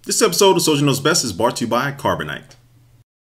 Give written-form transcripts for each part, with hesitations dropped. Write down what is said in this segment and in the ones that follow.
This episode of Soldier Knows Best is brought to you by Carbonite.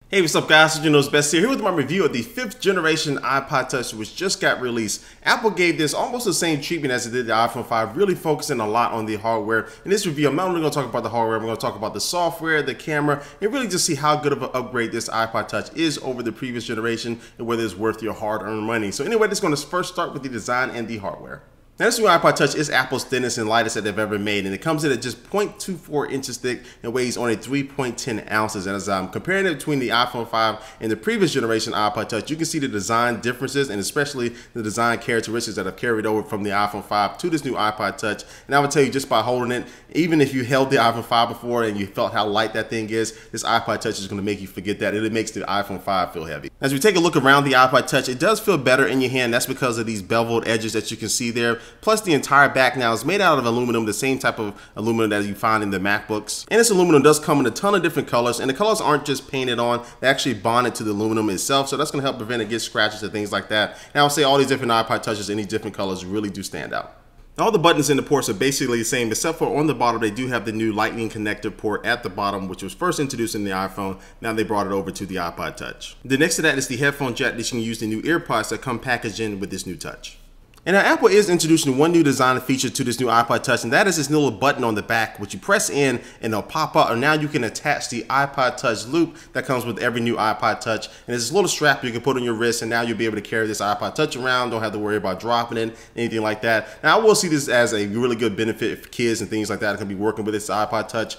Hey, what's up guys, Soldier Knows Best here with my review of the 5th generation iPod Touch, which just got released. Apple gave this almost the same treatment as it did the iPhone 5, really focusing a lot on the hardware. In this review, I'm not only going to talk about the hardware, I'm going to talk about the software, the camera, and really just see how good of an upgrade this iPod Touch is over the previous generation and whether it's worth your hard-earned money. So anyway, just going to first start with the design and the hardware. Now this new iPod Touch is Apple's thinnest and lightest that they've ever made, and it comes in at just 0.24 inches thick and weighs only 3.10 ounces. And as I'm comparing it between the iPhone 5 and the previous generation iPod Touch, you can see the design differences and especially the design characteristics that have carried over from the iPhone 5 to this new iPod Touch. And I would tell you, just by holding it, even if you held the iPhone 5 before and you felt how light that thing is, this iPod Touch is going to make you forget that. It makes the iPhone 5 feel heavy. As we take a look around the iPod Touch, it does feel better in your hand. That's because of these beveled edges that you can see there. Plus, the entire back now is made out of aluminum, the same type of aluminum that you find in the MacBooks. And this aluminum does come in a ton of different colors, and the colors aren't just painted on, they actually bonded to the aluminum itself, so that's going to help prevent it get scratches and things like that. And I would say all these different iPod Touches in these different colors really do stand out. All the buttons in the ports are basically the same, except for on the bottom they do have the new Lightning connector port at the bottom, which was first introduced in the iPhone. Now they brought it over to the iPod Touch. The next to that is the headphone jack that you can use the new earpods that come packaged in with this new Touch. And now Apple is introducing one new design feature to this new iPod Touch, and that is this little button on the back, which you press in and it'll pop up, and now you can attach the iPod Touch loop that comes with every new iPod Touch. And there's this little strap you can put on your wrist, and now you'll be able to carry this iPod Touch around, don't have to worry about dropping it, anything like that. Now I will see this as a really good benefit for kids and things like that. It can be working with this iPod Touch.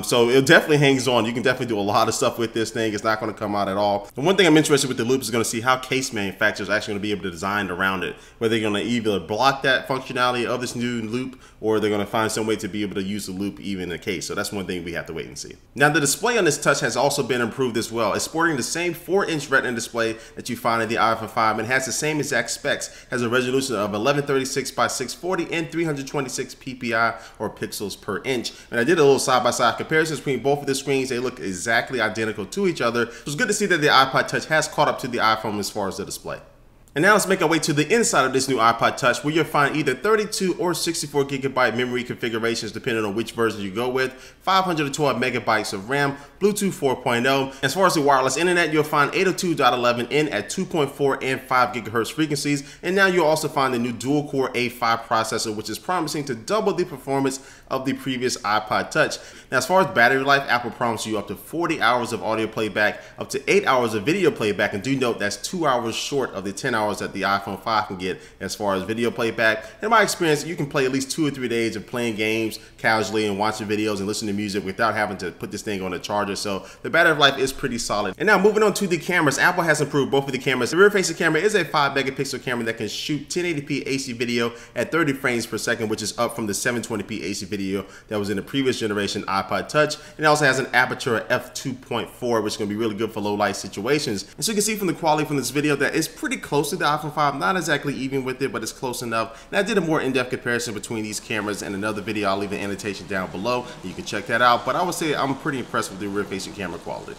So it definitely hangs on. You can definitely do a lot of stuff with this thing. It's not going to come out at all. And one thing I'm interested with the loop is going to see how case manufacturers are actually going to be able to design around it, where they're going to either block that functionality of this new loop, or they're going to find some way to be able to use the loop even in the case. So that's one thing we have to wait and see. Now the display on this Touch has also been improved as well. It's sporting the same 4-inch Retina display that you find in the iPhone 5 and has the same exact specs. Has a resolution of 1136 by 640 and 326 ppi or pixels per inch. And I did a little side-by-side comparison between both of the screens. They look exactly identical to each other. So it's good to see that the iPod Touch has caught up to the iPhone as far as the display. And now let's make our way to the inside of this new iPod Touch, where you'll find either 32 or 64 gigabyte memory configurations depending on which version you go with, 512 megabytes of RAM, Bluetooth 4.0. As far as the wireless internet, you'll find 802.11n at 2.4 and 5 gigahertz frequencies, and now you'll also find the new dual-core A5 processor, which is promising to double the performance of the previous iPod Touch. Now as far as battery life, Apple promises you up to 40 hours of audio playback, up to 8 hours of video playback, and do note that's 2 hours short of the 10 hours that the iPhone 5 can get as far as video playback. In my experience, you can play at least 2 or 3 days of playing games casually and watching videos and listening to music without having to put this thing on a charger. So the battery life is pretty solid. And now moving on to the cameras, Apple has improved both of the cameras. The rear facing camera is a 5 megapixel camera that can shoot 1080p AC video at 30 frames per second, which is up from the 720p AC video that was in the previous generation iPod Touch. And it also has an aperture of f2.4, which is going to be really good for low light situations. And so you can see from the quality from this video that it's pretty close to the iPhone 5, not exactly even with it, but it's close enough. And I did a more in-depth comparison between these cameras in another video. I'll leave an annotation down below. You can check that out. But I would say I'm pretty impressed with the rear-facing camera quality.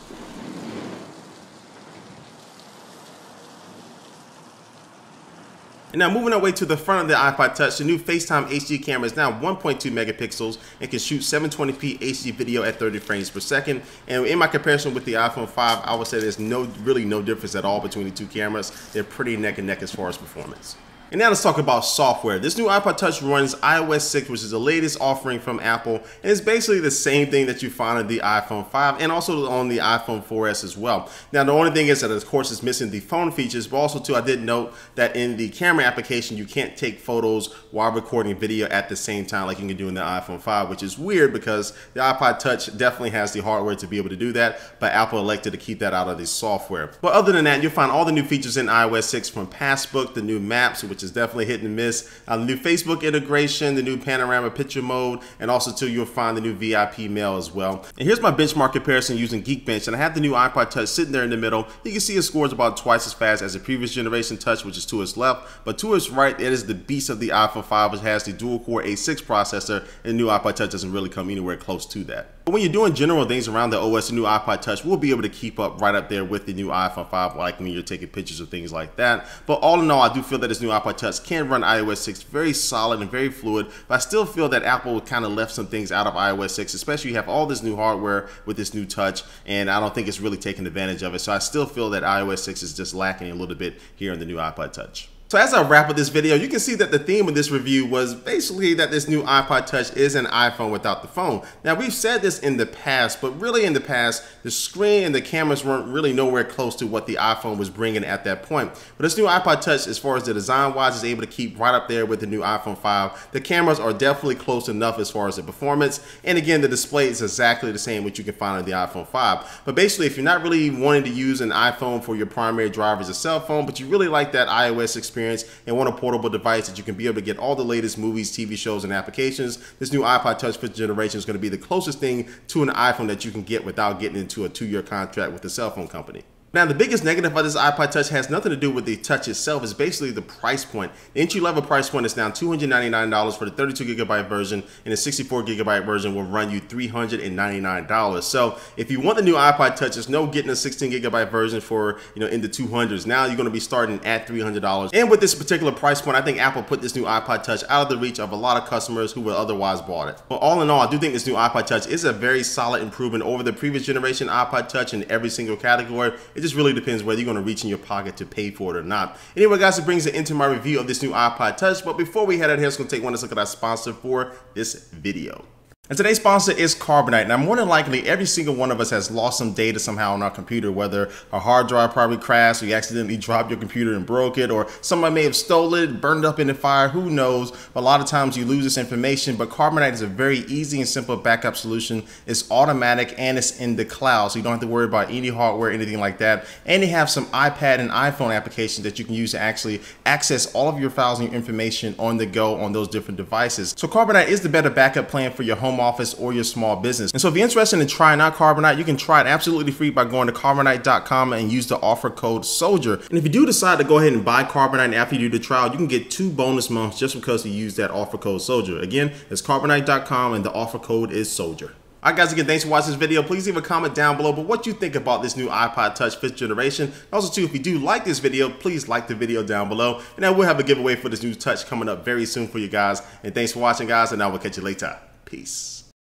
And now moving our way to the front of the iPod Touch, the new FaceTime HD camera is now 1.2 megapixels and can shoot 720p HD video at 30 frames per second. And in my comparison with the iPhone 5, I would say there's really no difference at all between the two cameras. They're pretty neck and neck as far as performance. And now let's talk about software. This new iPod Touch runs iOS 6, which is the latest offering from Apple, and it's basically the same thing that you find on the iPhone 5 and also on the iPhone 4S as well. Now the only thing is that of course it's missing the phone features, but also too I did note that in the camera application you can't take photos while recording video at the same time like you can do in the iPhone 5, which is weird because the iPod Touch definitely has the hardware to be able to do that, but Apple elected to keep that out of the software. But other than that, you'll find all the new features in iOS 6, from Passbook, the new Maps, which is definitely hit and miss, the new Facebook integration, the new panorama picture mode, and also too you'll find the new VIP mail as well. And here's my benchmark comparison using Geekbench, and I have the new iPod Touch sitting there in the middle. You can see it scores about twice as fast as the previous generation Touch, which is to its left, but to its right it is the beast of the iPhone 5, which has the dual-core A6 processor, and the new iPod Touch doesn't really come anywhere close to that. But when you're doing general things around the OS, the new iPod Touch will be able to keep up right up there with the new iPhone 5, like when you're taking pictures or things like that. But all in all, I do feel that this new iPod Touch can run iOS 6 very solid and very fluid, but I still feel that Apple kind of left some things out of iOS 6, especially you have all this new hardware with this new touch, and I don't think it's really taking advantage of it. So I still feel that iOS 6 is just lacking a little bit here in the new iPod Touch. So as I wrap up this video, you can see that the theme of this review was basically that this new iPod Touch is an iPhone without the phone. Now, we've said this in the past, but really in the past, the screen and the cameras weren't really nowhere close to what the iPhone was bringing at that point. But this new iPod Touch, as far as the design-wise, is able to keep right up there with the new iPhone 5. The cameras are definitely close enough as far as the performance. And again, the display is exactly the same what you can find on the iPhone 5. But basically, if you're not really wanting to use an iPhone for your primary driver as a cell phone, but you really like that iOS experience and want a portable device that you can be able to get all the latest movies, TV shows, and applications, this new iPod Touch 5th generation is going to be the closest thing to an iPhone that you can get without getting into a 2-year contract with the cell phone company. Now, the biggest negative of this iPod Touch has nothing to do with the Touch itself. It's basically the price point. The entry-level price point is now $299 for the 32GB version, and the 64GB version will run you $399. So if you want the new iPod Touch, there's no getting a 16GB version for, in the 200s. Now you're going to be starting at $300. And with this particular price point, I think Apple put this new iPod Touch out of the reach of a lot of customers who would otherwise bought it. But all in all, I do think this new iPod Touch is a very solid improvement over the previous generation iPod Touch in every single category. It just really depends whether you're going to reach in your pocket to pay for it or not. Anyway, guys, it brings it into my review of this new iPod Touch. But before we head out here, let's go take one look at our sponsor for this video. And today's sponsor is Carbonite. Now, more than likely, every single one of us has lost some data somehow on our computer, whether a hard drive probably crashed, or you accidentally dropped your computer and broke it, or somebody may have stolen it, burned it up in the fire, who knows. But a lot of times you lose this information, but Carbonite is a very easy and simple backup solution. It's automatic and it's in the cloud, so you don't have to worry about any hardware, anything like that. And they have some iPad and iPhone applications that you can use to actually access all of your files and your information on the go on those different devices. So Carbonite is the better backup plan for your home office or your small business. And so if you're interested in trying out Carbonite, you can try it absolutely free by going to carbonite.com and use the offer code SOLDIER. And if you do decide to go ahead and buy Carbonite after you do the trial, you can get 2 bonus months just because you use that offer code SOLDIER. Again, it's carbonite.com and the offer code is SOLDIER. Alright guys, again, thanks for watching this video. Please leave a comment down below what you think about this new iPod Touch 5th generation. Also too, if you do like this video, please like the video down below. And I will have a giveaway for this new Touch coming up very soon for you guys. And thanks for watching, guys, and I will catch you later. Peace.